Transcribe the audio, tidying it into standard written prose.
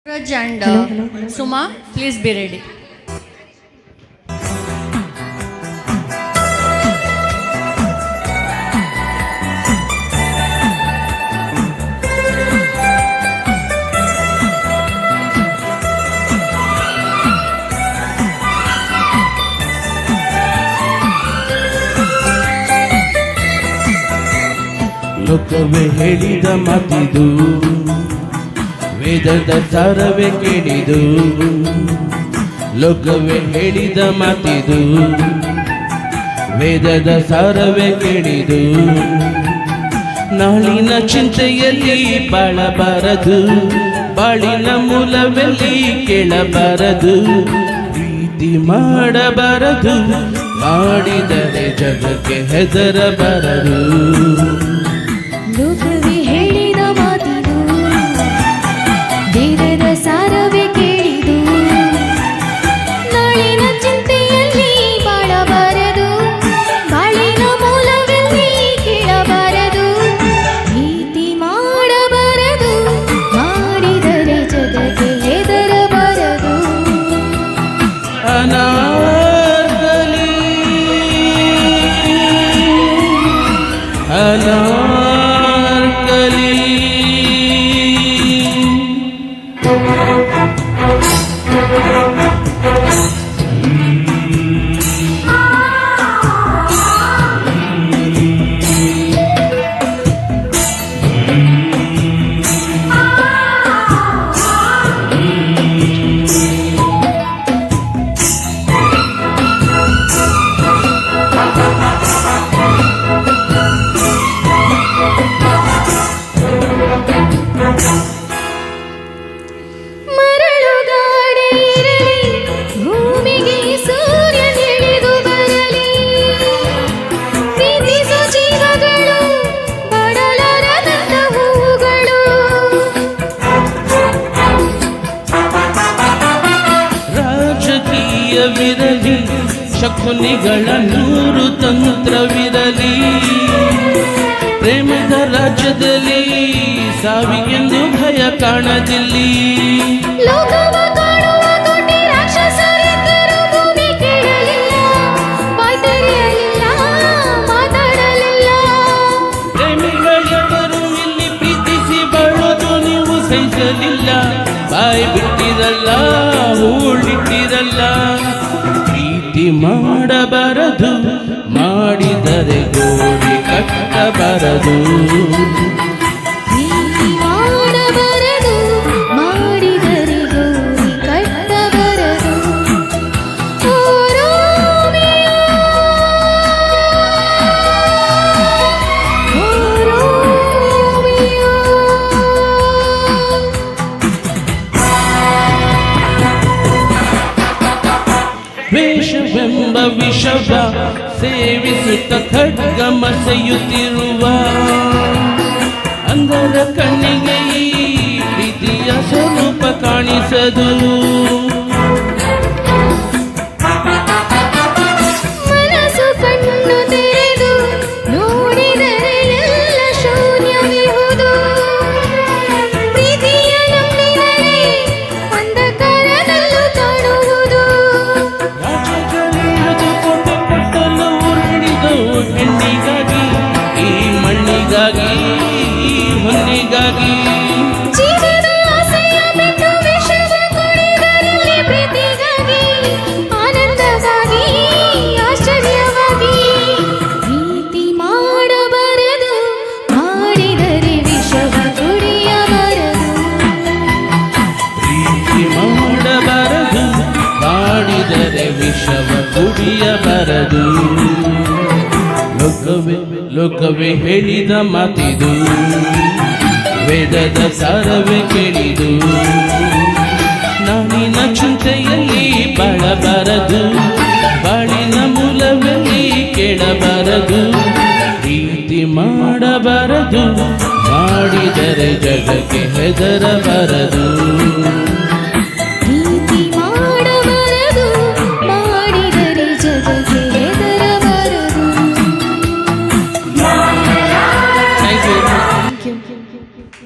Raj and Suma, please be ready. ಲೋಕವೇ ಹೇಳಿದ ಮಾತಿದು, ವೇದದ ಸಾರವೇ ಕೇಳಿದು. ಲೋಕವೇ ಹೇಳಿದ ಮಾತಿದು, ವೇದದ ಸಾರವೇ ಕೇಳಿದು. ನಾಳಿನ ಚಿಂತೆಯಲ್ಲಿ ಬಾಳಬಾರದು, ಬಾಳಿನ ಮೂಲವೆಲ್ಲಿ ಕೇಳಬಾರದು. ಪ್ರೀತಿ ಮಾಡಬಾರದು, ಮಾಡಿದರೆ ಜಗಕ್ಕೆ ಹೆದರಬಾರದು. ಲೋಕವೇ ಹೇಳಿದ ಮಾತಿದು, ವೇದದ ಸಾರವೇ ಕೇಳಿದು. ನಾಳಿನ ಚಿಂತೆಯಲ್ಲಿ ಬಾಳಬಾರದು, ಬಾಳಿನ ಮೂಲವೆಲ್ಲಿ ಕೇಳಬಾರದು. ಪ್ರೀತಿ ಮಾಡಬಾರದು, ಮಾಡಿದರೆ ಜಗಕ್ಕೆ ಹೆದರಬಾರದು. ಅನಾರ್ಕಲಿ ಮರಳುಗಾಡೆ ಇರಲಿ, ಭೂಮಿಗೆ ಸೂರ್ಯ ಇಳಿದು ಬರಲಿ. ಪ್ರೀತಿಸೋ ಜೀವಗಳು ಬಡಲರದ ಹೂವುಗಳು. ರಾಜಕೀಯವಿರಲಿ, ಶಕುನಿಗಳ ನೂರು ತಂತ್ರವಿರಲಿ. ಪ್ರೇಮದ ರಾಜ್ಯದಲ್ಲಿ ಸಾವಿಗೆಂದು ಭಯ ಕಾಣದಿಲ್ಲಿ. ಲೋಕವ ಕಾಡುವ ಕೋಟಿ ರಾಕ್ಷಸರಿದ್ದರೂ ಭೂಮಿ ಕೇಳಲಿಲ್ಲ, ಬಾಯ್ ತೆರೆಯಲಿಲ್ಲ, ಮಾತಾಡಲಿಲ್ಲ. ಪ್ರೇಮಿಗಳಿಬ್ಬರು ಇಲ್ಲಿ ಪ್ರೀತಿಸಿ ಬಾಳೋದು ನೀವು ಸಹಿಸಲಿಲ್ಲ. ಬಾಯಿ ಬಿಟ್ಟಿರಲ್ಲ, ಹೂಳಿಟ್ಟಿರಲ್ಲ. ಪ್ರೀತಿ ಮಾಡಬಾರದು, ಮಾಡಿದರೆ ಗೋಡಿ ಕಟ್ಟಬಾರದು. ಪ್ರೀತಿ ಮಾಡಬಾರದು, ಮಾಡಿದರೆ ಗೋರಿ ಕಟ್ಟಬಾರದು. ಓ ರೋಮಿಯೋ, ಓ ರೋಮಿಯೋ. ವೇಷವೆಂಬ ವಿಷವ ಸೇವಿಸುತ್ತ ಖಡ್ಗ ಮಸೆಯುತ್ತಿರುವ ಅಂಧರ ಕಣ್ಣಿಗೆ ಈ ಪ್ರೀತಿಯ ಸ್ವರೂಪ ಕಾಣಿಸದು. ಮನಸ್ಸು ಕಣ್ಣು ತೆರೆದು ನೋಡಿದರೆ ಎಲ್ಲ ಶೂನ್ಯವಿಹುದು. ಪ್ರೀತಿಯ ನಂಬಿದರೆ ಅಂಧಕಾರದಲ್ಲೂ ಕಾಣುವುದು. ರಾಜಗಳಿರುವುದು ಕೋಟೆ ಕಟ್ಟಲು ಹಿಡಿದವು ಹೆಣ್ಣಿಗಾಗಿ, ಈ ಮಣ್ಣಿಗಾಗಿ, ಈ ಹೊನ್ನಿಗಾಗಿ. ಜೀವದ ಆಸೆಯ ಬಿಟ್ಟು ವಿಷವ ಕುಡಿದರಲ್ಲಿ ಪ್ರೀತಿಗಾಗಿ, ಆನಂದವಾಗಿ, ಆಶ್ಚರ್ಯವಾಗಿ. ಪ್ರೀತಿ ಮಾಡಬಾರದು, ಮಾಡಿದರೆ ವಿಷವ ಕುಡಿಯಬಾರದು. ಪ್ರೀತಿ ಮಾಡಬಾರದು, ಮಾಡಿದರೆ ವಿಷವ ಕುಡಿಯಬಾರದು. ಲೋಕವೇ ಹೇಳಿದ ಮಾತಿದು, ವೇದದ ಸಾರವೇ ಕೇಳಿದು. ನಾಳಿನ ಚಿಂತೆಯಲ್ಲಿ ಬಾಳಬಾರದು, ಬಾಳಿನ ಮೂಲವೆಲ್ಲಿ ಕೇಳಬಾರದು. ಪ್ರೀತಿ ಮಾಡಬಾರದು, ಮಾಡಿದರೆ ಜಗಕ್ಕೆ ಹೆದರಬಾರದು.